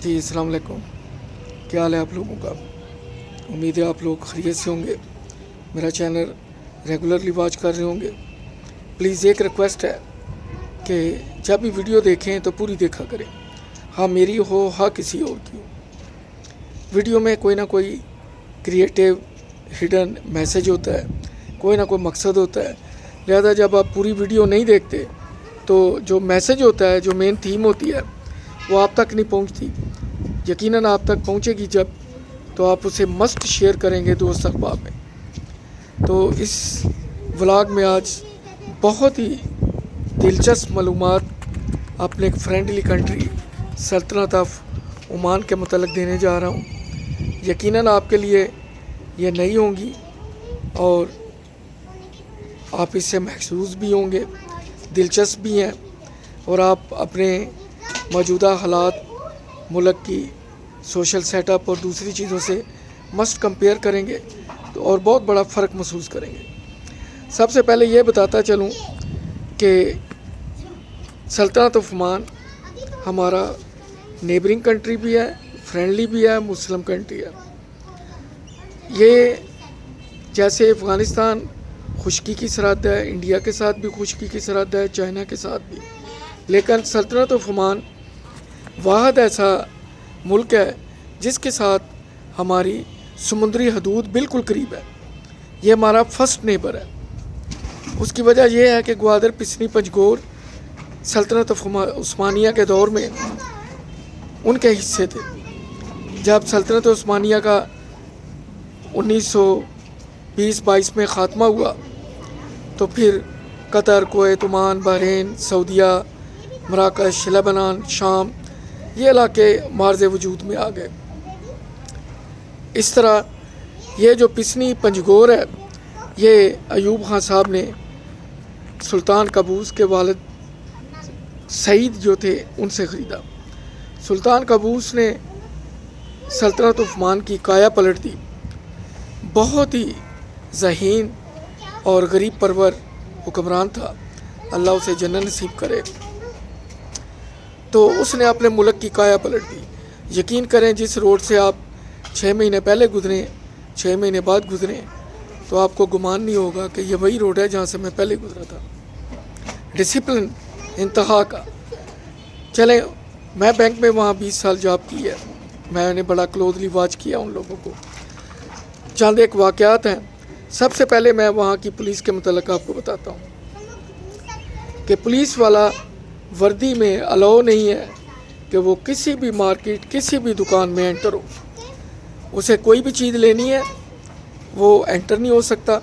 जी अस्सलाम वालेकुम। क्या हाल है आप लोगों का? उम्मीद है आप लोग खैरियत से होंगे। मेरा चैनल रेगुलरली वॉच कर रहे होंगे। प्लीज़ एक रिक्वेस्ट है कि जब भी वीडियो देखें तो पूरी देखा करें, हाँ मेरी हो हाँ किसी और की हो। वीडियो में कोई ना कोई क्रिएटिव हिडन मैसेज होता है, कोई ना कोई मकसद होता है। लिहाजा जब आप पूरी वीडियो नहीं देखते तो जो मैसेज होता है, जो मेन थीम होती है, वो आप तक नहीं पहुंचती। यकीनन आप तक पहुंचेगी जब तो आप उसे मस्ट शेयर करेंगे दोस्त अहबाब में। तो इस व्लॉग में आज बहुत ही दिलचस्प मालूमात अपने एक फ्रेंडली कंट्री सल्तनत ऑफ ओमान के मतलब देने जा रहा हूँ। यकीनन आपके लिए ये नई होंगी और आप इससे महसूस भी होंगे, दिलचस्प भी हैं और आप अपने मौजूदा हालात, मुल्क की सोशल सेटअप और दूसरी चीज़ों से मस्ट कंपेयर करेंगे तो और बहुत बड़ा फ़र्क महसूस करेंगे। सबसे पहले ये बताता चलूँ कि सल्तनत ऑफ ओमान हमारा नेबरिंग कंट्री भी है, फ्रेंडली भी है, मुस्लिम कंट्री है। ये जैसे अफ़गानिस्तान खुशकी की सरहद है, इंडिया के साथ भी खुशकी की सरहद है, चाइना के साथ भी, लेकिन सल्तनत ऑफ ओमान वाहद ऐसा मुल्क है जिसके साथ हमारी समुद्री हदूद बिल्कुल करीब है। ये हमारा फर्स्ट नेबर है। उसकी वजह यह है कि ग्वादर, पिसनी, पंजगोर सल्तनत ऑफ उस्मानिया के दौर में उनके हिस्से थे। जब सल्तनत उस्मानिया का 1920-22 में ख़ात्मा हुआ तो फिर कतर, कुवैत, ओमान, बहरीन, सऊदीया, मराकश, लेबनान, शाम, ये इलाके मार्ज़ वजूद में आ गए। इस तरह ये जो पिसनी पंजगोर है, ये अयूब खान साहब ने सुल्तान कबूस के वालिद सईद जो थे उनसे ख़रीदा। सुल्तान कबूस ने सल्तनत ऑफ ओमान की काया पलट दी। बहुत ही ज़हीन और गरीब परवर हुक्मरान था, अल्लाह उसे जन्नत नसीब करे। तो उसने अपने मुल्क की काया पलट दी। यकीन करें जिस रोड से आप 6 महीने पहले गुजरें, 6 महीने बाद गुजरें तो आपको गुमान नहीं होगा कि ये वही रोड है जहाँ से मैं पहले गुजरा था। डिसिप्लिन इंतहा का। चलें, मैं बैंक में वहाँ 20 साल जॉब की है, मैंने बड़ा क्लोजली वॉच किया उन लोगों को। चंद एक वाक़यात हैं। सबसे पहले मैं वहाँ की पुलिस के मतलब आपको बताता हूँ कि पुलिस वाला वर्दी में अलाउ नहीं है कि वो किसी भी मार्केट, किसी भी दुकान में एंटर हो। उसे कोई भी चीज़ लेनी है वो एंटर नहीं हो सकता।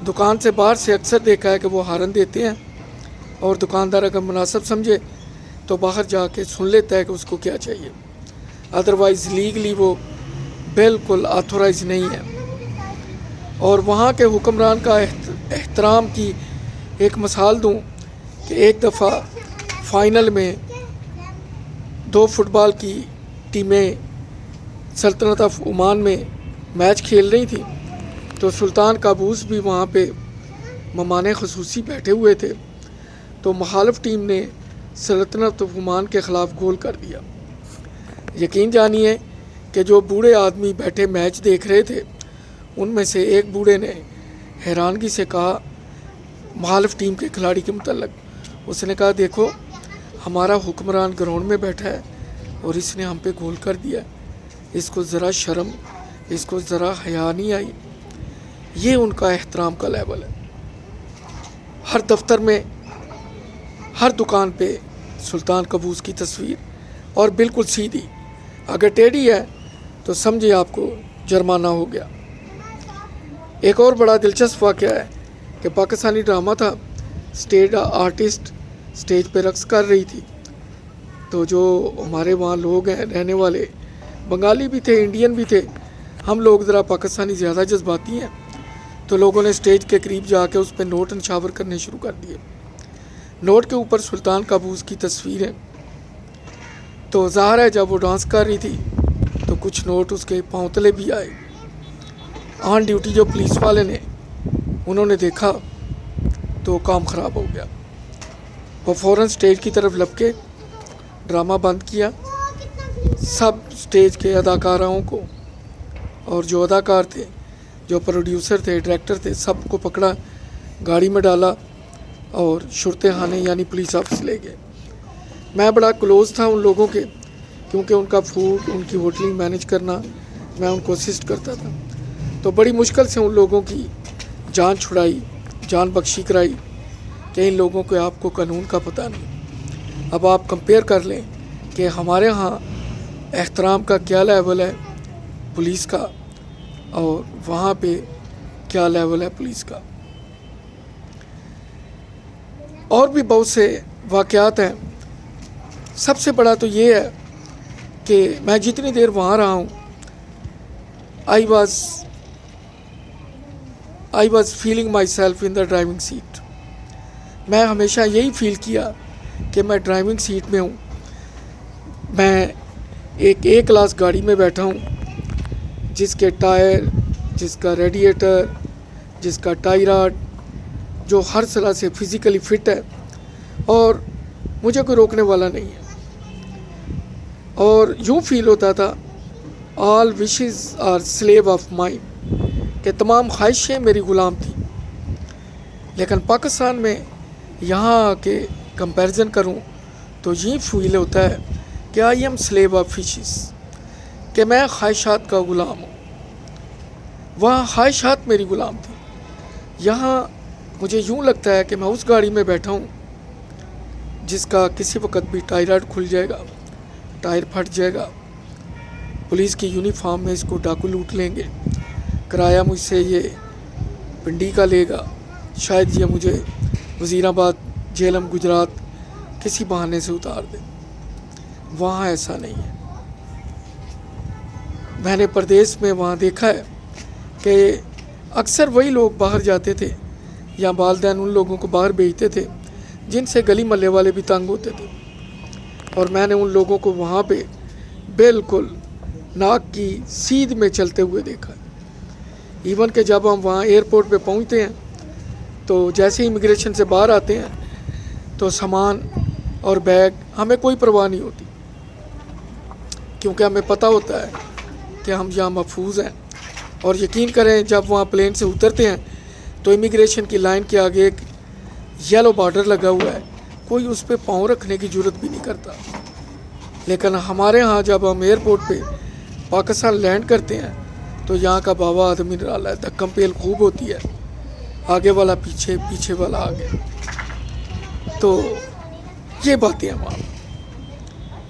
दुकान से बाहर से अक्सर देखा है कि वो हारन देते हैं और दुकानदार अगर मुनासिब समझे तो बाहर जाके सुन लेता है कि उसको क्या चाहिए। अदरवाइज़ लीगली वो बिल्कुल ऑथोराइज नहीं है। और वहाँ के हुक्मरान का एहतराम की एक मिसाल दूँ कि एक दफ़ा फ़ाइनल में 2 फुटबॉल की टीमें सल्तनत ऑफ ओमान में मैच खेल रही थी तो सुल्तान काबूस भी वहाँ पे मेहमान ख़ुसूसी बैठे हुए थे। तो मुखालिफ टीम ने सल्तनत ऑफ ओमान के ख़िलाफ़ गोल कर दिया। यकीन जानिए कि जो बूढ़े आदमी बैठे मैच देख रहे थे उनमें से एक बूढ़े ने हैरानगी से कहा मुखालिफ टीम के खिलाड़ी के मुतल्लिक, उसने कहा देखो हमारा हुक्मरान ग्राउंड में बैठा है और इसने हम पे गोल कर दिया, इसको ज़रा शर्म, इसको ज़रा हया नहीं आई। ये उनका एहतराम का लेवल है। हर दफ्तर में, हर दुकान पे सुल्तान कबूस की तस्वीर और बिल्कुल सीधी। अगर टेढ़ी है तो समझिए आपको जुर्माना हो गया। एक और बड़ा दिलचस्प वाक़या है कि पाकिस्तानी ड्रामा था, स्टेज आर्टिस्ट स्टेज पे रक्स कर रही थी। तो जो हमारे वहाँ लोग हैं रहने वाले, बंगाली भी थे, इंडियन भी थे, हम लोग ज़रा पाकिस्तानी ज़्यादा जज्बाती हैं, तो लोगों ने स्टेज के करीब जाके उस पर नोट निछावर करने शुरू कर दिए। नोट के ऊपर सुल्तान काबूस की तस्वीर है। तो ज़ाहिर है जब वो डांस कर रही थी तो कुछ नोट उसके पाँव तले भी आए। ऑन ड्यूटी जो पुलिस वाले ने उन्होंने देखा तो काम ख़राब हो गया। वो फ़ौरन स्टेज की तरफ लपके ड्रामा बंद किया सब स्टेज के अदाकाराओं को और जो अदाकार थे, जो प्रोड्यूसर थे, डायरेक्टर थे, सबको पकड़ा, गाड़ी में डाला और शुरते खाने यानी पुलिस ऑफिस ले गए। मैं बड़ा क्लोज़ था उन लोगों के, क्योंकि उनका फूड, उनकी होटलिंग मैनेज करना मैं उनको असिस्ट करता था। तो बड़ी मुश्किल से उन लोगों की जान छुड़ाई, जान बख्शी कराई कि इन लोगों को आपको कानून का पता नहीं। अब आप कंपेयर कर लें कि हमारे यहाँ एहतराम का क्या लेवल है पुलिस का और वहाँ पे क्या लेवल है पुलिस का। और भी बहुत से वाक़यात हैं। सबसे बड़ा तो ये है कि मैं जितनी देर वहाँ रहा हूँ, I was feeling my self in the driving seat. मैं हमेशा यही फील किया कि मैं ड्राइविंग सीट में हूँ। मैं एक ए क्लास गाड़ी में बैठा हूँ, जिसके टायर, जिसका रेडिएटर, जिसका टाई रॉड, जो हर तरह से फिज़िकली फ़िट है और मुझे कोई रोकने वाला नहीं है। और यूँ फील होता था all wishes are slave of mind, कि तमाम ख्वाहिशें मेरी ग़ुलाम थी। लेकिन पाकिस्तान में यहाँ आके कंपैरिजन करूँ तो ये फील होता है कि I am slave of wishes, कि मैं ख्वाहिशात का ग़ुलाम हूँ। वहाँ ख्वाहिशात मेरी ग़ुलाम थी। यहाँ मुझे यूँ लगता है कि मैं उस गाड़ी में बैठा हूँ जिसका किसी वक्त भी टायर खुल जाएगा, टायर फट जाएगा, पुलिस की यूनिफॉर्म में इसको डाकू लूट लेंगे, किराया मुझसे ये पिंडी का लेगा, शायद ये मुझे वज़ीराबाद, झेलम, गुजरात किसी बहाने से उतार दे। वहाँ ऐसा नहीं है। मैंने प्रदेश में वहाँ देखा है कि अक्सर वही लोग बाहर जाते थे या वालिदैन उन लोगों को बाहर भेजते थे जिनसे गली मोहल्ले वाले भी तंग होते थे। और मैंने उन लोगों को वहाँ पे बिल्कुल नाक की सीध में चलते हुए देखा है। इवन कि जब हम वहाँ एयरपोर्ट पे पहुँचते हैं तो जैसे ही इमिग्रेशन से बाहर आते हैं तो सामान और बैग हमें कोई परवाह नहीं होती, क्योंकि हमें पता होता है कि हम यहाँ महफूज हैं। और यकीन करें, जब वहाँ प्लेन से उतरते हैं तो इमिग्रेशन की लाइन के आगे एक येलो बॉर्डर लगा हुआ है, कोई उस पर पाँव रखने की ज़रूरत भी नहीं करता। लेकिन हमारे यहाँ जब हम एयरपोर्ट पे पाकिस्तान लैंड करते हैं तो यहाँ का बाबा आदमी निराला है, धक्कम पेल खूब होती है, आगे वाला पीछे, पीछे वाला आगे। तो ये बातें हैं वहाँ।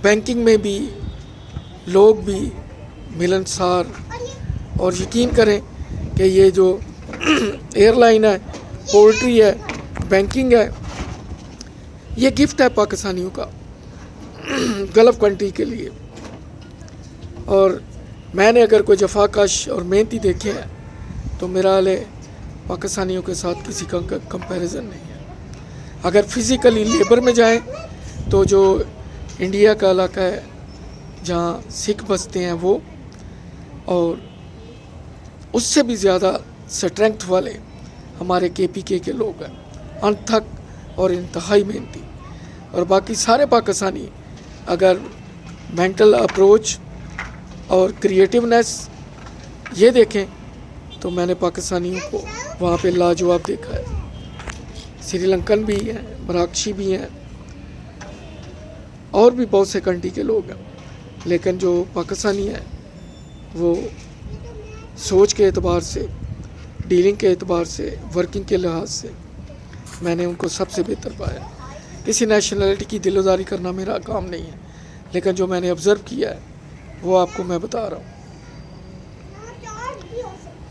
बैंकिंग में भी लोग भी मिलनसार, और यकीन करें कि ये जो एयरलाइन है, पोल्ट्री है, बैंकिंग है, ये गिफ्ट है पाकिस्तानियों का गल्फ कंट्री के लिए। और मैंने अगर कोई जफाकश और मेहनती देखे हैं तो मेरा हाल पाकिस्तानियों के साथ किसी का कंपैरिजन नहीं है। अगर फिज़िकली लेबर में जाएं तो जो इंडिया का इलाका है जहाँ सिख बसते हैं वो, और उससे भी ज़्यादा स्ट्रेंथ वाले हमारे KPK के लोग हैं, अनथक और इंतहाई मेहनती। और बाकी सारे पाकिस्तानी अगर मेंटल अप्रोच और क्रिएटिवनेस ये देखें तो मैंने पाकिस्तानियों को वहाँ पे लाजवाब देखा है। श्रीलंकन भी हैं, मराकशी भी हैं, और भी बहुत से कंट्री के लोग हैं। लेकिन जो पाकिस्तानी हैं वो सोच के एतबार से, डीलिंग के एतबार से, वर्किंग के लिहाज से मैंने उनको सबसे बेहतर पाया। किसी नेशनलिटी की दिलोदारी करना मेरा काम नहीं है, लेकिन जो मैंने ऑब्ज़र्व किया है वो आपको मैं बता रहा हूँ।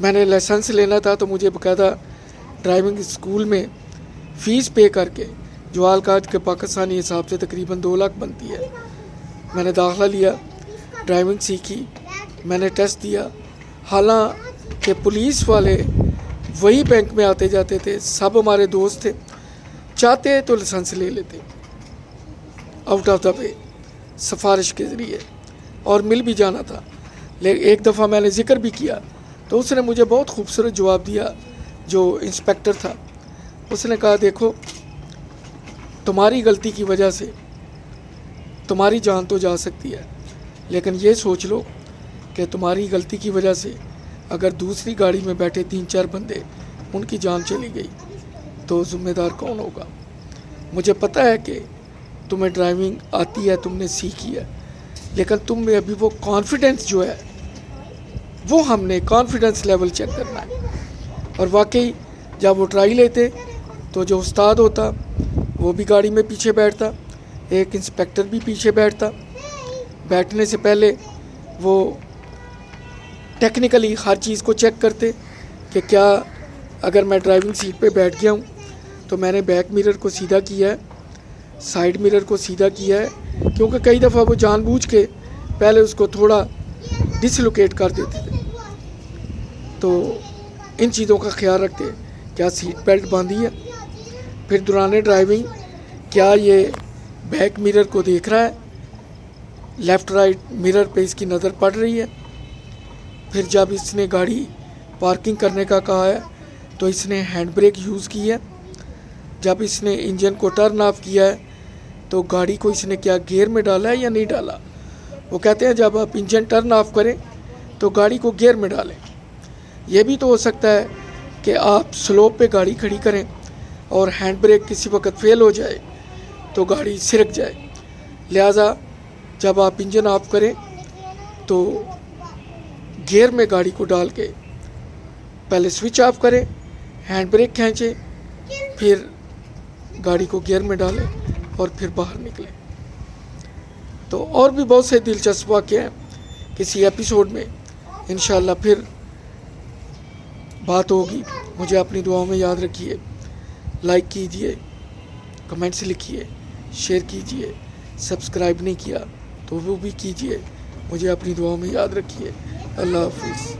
मैंने लाइसेंस लेना था तो मुझे बाकायदा ड्राइविंग स्कूल में फ़ीस पे करके, जो आलकाज के पाकिस्तानी हिसाब से तकरीबन 2 लाख बनती है, मैंने दाखिला लिया, ड्राइविंग सीखी, मैंने टेस्ट दिया। हालांकि पुलिस वाले वही बैंक में आते जाते थे, सब हमारे दोस्त थे, चाहते तो लाइसेंस ले लेते आउट ऑफ द वे, सिफारिश के ज़रिए, और मिल भी जाना था। लेकिन एक दफ़ा मैंने ज़िक्र भी किया तो उसने मुझे बहुत खूबसूरत जवाब दिया। जो इंस्पेक्टर था उसने कहा, देखो तुम्हारी गलती की वजह से तुम्हारी जान तो जा सकती है, لیکن یہ سوچ لو کہ تمہاری غلطی کی وجہ سے اگر دوسری گاڑی میں بیٹھے 3-4 بندے ان کی جان چلی گئی تو ذمہ دار کون ہوگا؟ مجھے پتہ ہے کہ تمہیں ڈرائیونگ آتی ہے، تم نے سیکھی ہے، لیکن تم میں ابھی وہ کانفیڈنس جو ہے وہ ہم نے کانفیڈنس لیول چیک کرنا ہے۔ اور واقعی جب وہ ٹرائی لیتے تو جو استاد ہوتا وہ بھی گاڑی میں پیچھے بیٹھتا، ایک انسپیکٹر بھی پیچھے بیٹھتا، بیٹھنے سے پہلے وہ ٹیکنیکلی ہر چیز کو چیک کرتے کہ کیا اگر میں ڈرائیونگ سیٹ پہ بیٹھ گیا ہوں تو میں نے بیک میرر کو سیدھا کیا ہے، سائیڈ میرر کو سیدھا کیا ہے، کیونکہ کئی دفعہ وہ جان بوجھ کے پہلے اس کو تھوڑا ڈسلوکیٹ کر دیتے تھے۔ تو ان چیزوں کا خیال رکھتے، کیا سیٹ بیلٹ باندھی ہے، پھر دوران ڈرائیونگ کیا یہ بیک میرر کو دیکھ رہا ہے، لیفٹ رائٹ میرر پہ اس کی نظر پڑ رہی ہے۔ پھر جب اس نے گاڑی پارکنگ کرنے کا کہا ہے تو اس نے ہینڈ بریک یوز کی ہے۔ جب اس نے انجن کو ٹرن آف کیا ہے تو گاڑی کو اس نے کیا گیئر میں ڈالا ہے یا نہیں ڈالا۔ وہ کہتے ہیں جب آپ انجن ٹرن آف کریں تو گاڑی کو گیئر میں ڈالیں۔ یہ بھی تو ہو سکتا ہے کہ آپ سلوپ پہ گاڑی کھڑی کریں اور ہینڈ بریک کسی وقت فیل ہو جائے تو گاڑی سرک جائے، لہٰذا جب آپ انجن آف کریں تو گیئر میں گاڑی کو ڈال کے پہلے سوئچ آف کریں، ہینڈ بریک کھینچیں، پھر گاڑی کو گیئر میں ڈالیں اور پھر باہر نکلیں۔ تو اور بھی بہت سے دلچسپ واقعے ہیں، کسی ایپیسوڈ میں انشاءاللہ پھر بات ہوگی۔ مجھے اپنی دعاؤں میں یاد رکھیے، لائک کیجئے، کمنٹس لکھیے، شیئر کیجئے، سبسکرائب نہیں کیا تو وہ بھی کیجئے۔ مجھے اپنی دعاؤں میں یاد رکھیے۔ اللہ حافظ۔